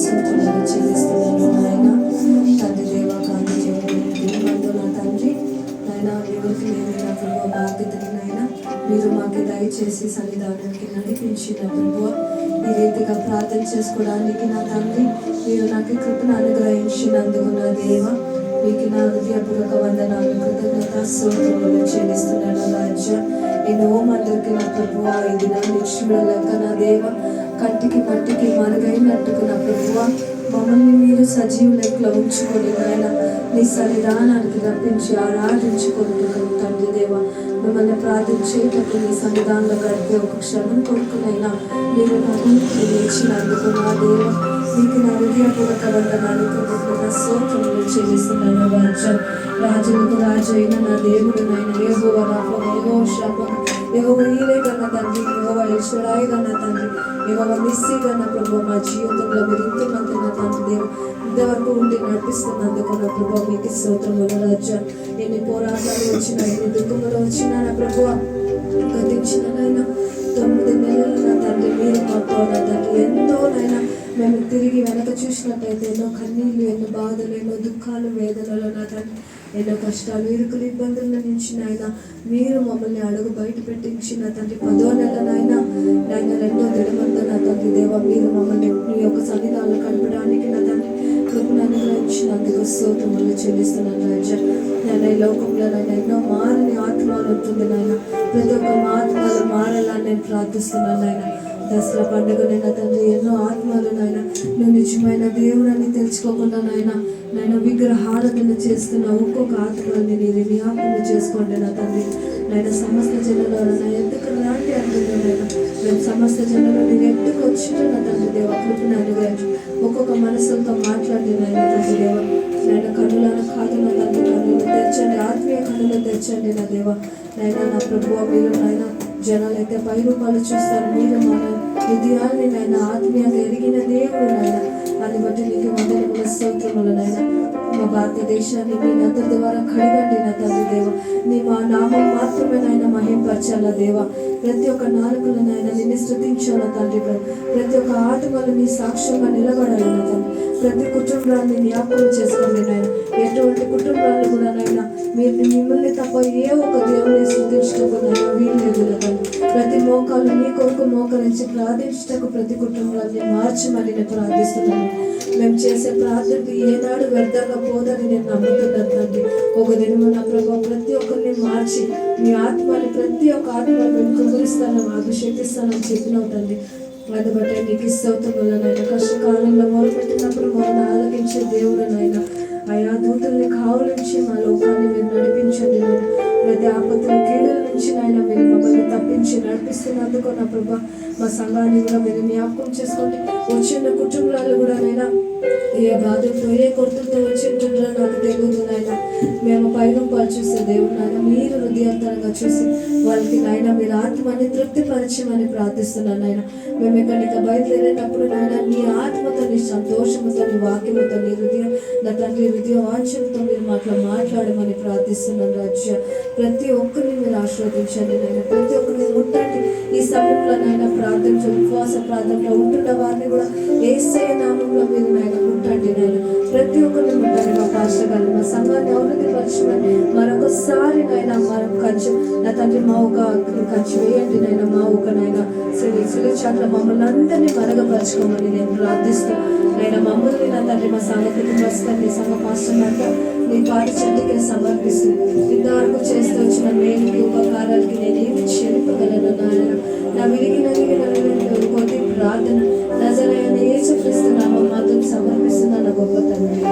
స్తోత్రములు చెల్లిస్తున్నాను నాయన. తండ్రి దేవ కాంతి చేయమందు నా తండ్రి నాయన ఎవరికి లేని నా ప్రభు బాధ్యతని నాయన మీరు మాకు దయచేసి సన్నిధానానికి నడిపించిన ప్రభు ఈ రీతిగా ప్రార్థన చేసుకోవడానికి నా తండ్రి మీరు నాకు కృపను అనుగ్రహించినందుకు నా దేవ మీకు నా హృదయపూర్వక వందనాలు కృతజ్ఞత స్తోత్రములు చెల్లిస్తున్నాను రాజ్య. ఎన్నో మందికి నా ప్రభువ ఈ దినాన్ని చూడలేక నా దేవ కంటికి మట్టికి మరుగైనట్టుకు నా ప్రభువ మమ్మల్ని మీరు సజీవ లెక్కలో ఉంచుకొని నాయన నీ సన్నిధానానికి రప్పించి ఆరాధించుకుంటున్నాను తండ్రి దేవ. మిమ్మల్ని ప్రార్థించేటప్పుడు నీ సన్నిధానంలో గడిపే ఒక క్షణం కొడుకునైనా మీరు నాకు ఇచ్చినందుకు నా దేవ మీకు నా హృదయపూర్వక వందనాలు కృతజ్ఞత స్తోత్రములు చెల్లిస్తున్నాను రాజా. రాజులకు రాజు అయిన నా దేవుడు నాయన యెహోవా రాఫా, యెహోవా షాఫా, యెహోవా ఈరే కన్నా తండ్రి, యెహోవా ఈశ్వరాయి కన్నా తండ్రి, యెహోవా నిస్సీ కన్నా ప్రభు మా జీవితంలో మీరు ఇంతమంది నా తండ్రి దేవు ఇంతవరకు ఉండి నడిపిస్తున్నందుకు నా ప్రభు మీకు స్తోత్రములు రాజా. ఎన్ని పోరాటాలు వచ్చినా ఎన్ని దుఃఖములు వచ్చినా నా ప్రభు గతించిన నాయన 9 నెలలు నా తండ్రి మీరు మాతో నా తండ్రి ఎంతోనైనా మేము తిరిగి వెనక చూసినట్టయితే ఎన్నో కన్నీళ్ళు, ఎన్నో బాధలు, ఎన్నో దుఃఖాలు, వేదనలు నా తండ్రి ఎన్నో కష్టాలు, ఇరుకులు, ఇబ్బందుల నుంచి నాయన మీరు మమ్మల్ని అడుగు బయట పెట్టించిన తండ్రి 10వ నెల నాయన 2వ దినమందు నా తండ్రి దేవ మీరు మమ్మల్ని మీ యొక్క సన్నిధానంలో కలపడానికి నా తండ్రి కృపను అనుగ్రహించినందుకు స్తోత్రములు చెల్లిస్తున్నాను రాజా. నేను ఈ లోకంలో నాయన ఎన్నో మారని ఆత్మలు ఉంటుంది నాయన. ప్రతి ఒక్క ఆత్మలు మారాలని నేను ప్రార్థిస్తున్నాను నాయన. దసరా పండుగనైనా తండ్రి ఎన్నో ఆత్మలు నాయన నువ్వు నిజమైన దేవుడని తెలుసుకోకుండా నాయన విగ్రహారాధన చేస్తున్న ఒక్కొక్క ఆత్మల్ని మీరు జ్ఞాపకం చేసుకోండి నా తండ్రి. నాయన సమస్త జనులు ఎందుకు లాంటి అంటున్నాయన మేము సమస్త జనులు నేను ఎందుకు వచ్చిన నా తండ్రి దేవ కృపను అనుగ్రహించు. ఒక్కొక్క మనసులతో మాట్లాడి నాయన తండ్రి దేవ నాయన కన్నులను కాదు నా తండ్రి కన్నులు తెచ్చండి, ఆత్మీయ కన్నులు తెచ్చండి నా దేవ. నాయన నా ప్రభువ మీరు నాయన జనాలు అయితే 10 రూపాయలు చూస్తారు, మీరు మన హృదయాన్ని నాయన ఆత్మీయంగా ఎరిగిన దేవుడు నాయన. దాన్ని బట్టి నీకు వందనముల స్తోత్రములు నాయన. మా భారతదేశాన్ని మీ అందరి ద్వారా కడగండి నా తండ్రి దేవ. నీ మా నామం మాత్రమే నాయన మహింపరచాల దేవ. ప్రతి ఒక్క నాలుకలు నాయన నిన్ను స్తుతించాల తండ్రి. ప్రతి ఒక్క ఆత్మలు నీ సాక్ష్యంగా నిలబడాలి నా తండ్రి. ప్రతి కుటుంబాన్ని జ్ఞాపకం చేసుకోండి నాయన. ఎటువంటి కుటుంబాలు కూడా నాయన మీరు మిమ్మల్ని తప్ప ఏ ఒక్క దేవుని స్తుతించటకు నాయన వీల్లేదు నా తండ్రి. ప్రతి మోకాలు నీ కొరకు మోకరించి ప్రార్థించటకు ప్రతి కుటుంబాన్ని మార్చమని నేను ప్రార్థిస్తున్నాను. మేము చేసే ప్రార్థనకి ఏనాడు వ్యర్థంగా పోదని నేను నమ్ముతున్నాను తండ్రి. ఒక దినము నా ప్రభావ ప్రతి ఒక్కరిని మార్చి మీ ఆత్మని ప్రతి ఒక్క ఆత్మని మేము కుమరిస్తాను, అభిషేకిస్తానని చెప్పినావు తండ్రి. అది బట్టే నీకు స్తోత్రములు నాయన. కష్టకాలంలో మొదలుపెట్టినప్పుడు మమ్మల్ని ఆలకించే దేవుడు నాయన. ఆయా దూతల్ని కావలించి మా లోకాన్ని మీరు నడిపించండి నాయన. ప్రతి ఆపత్తుల కీడుల నుంచి నాయన మీరు మమ్మల్ని తప్పించి నడిపిస్తున్నందుకు నా ప్రభా మా సంఘాన్ని కూడా మీరు జ్ఞాపకం చేసుకోండి. వచ్చిన కుటుంబాలు కూడా నైనా ఏ బాధలతో ఏ కొరతలతో వచ్చింటుండ్రో నాకు తెలియదు నాయన. మేము పైన చూసే దేవుడు నాయన మీరు హృదయాంతరంగా చూసి వాళ్ళకి నాయన మీరు ఆత్మని తృప్తిపరచమని ప్రార్థిస్తున్నాను నాయన. మేము ఎక్కడికి బయలుదేరేటప్పుడు నాయన నీ ఆత్మతో నీ సంతోషముతో నీ వాక్యముతో నీ హృదయం నా తండ్రి హృదయ వాంఛలతో మీరు మాట్లాడమని ప్రార్థిస్తున్నాను రాజ్య. ప్రతి ఒక్కరిని మీరు ఆశీర్వదించండి నాయన. ప్రతి ఒక్కరిని ముట్టండి. ఈ సమయంలో నాయన ప్రార్థన ఉపవాస ప్రార్థనలో ఉంటున్న వారిని కూడా యేసయ్య నామంలో మీరు నాయన ముట్టండి నాయన. ప్రతి ఒక్కరిని ముట్టండి. మా పాస్టర్ గారు మా సంఘాన్ని అభివృద్ధి పరచమని మరొకసారి నాయన మరొక కంచె నా తండ్రి మా ఒక కంచె వేయండి నాయన. మా ఒక నాయన చాట్ల మమ్మల్ని అందరినీ మరగపరచుకోమని నేను ప్రార్థిస్తూ నాయన మమ్మల్ని నా తండ్రి మా సంఘ కుటుంబస్తుని సంఘ పాస్టర్ అంతా నీ పాటి చెట్టుకే సమర్పిస్తూ ఇంతవరకు చేస్తూ వచ్చిన మేలుకి ఉపకారాలకి నేను ఏమి చెల్లిపగలను నాయన. నా విరిగిన కొద్ది ప్రార్థన నజరేయుడైన యేసుక్రీస్తు నామమున మాతో సమర్పిస్తున్నాను గొప్ప తండ్రి.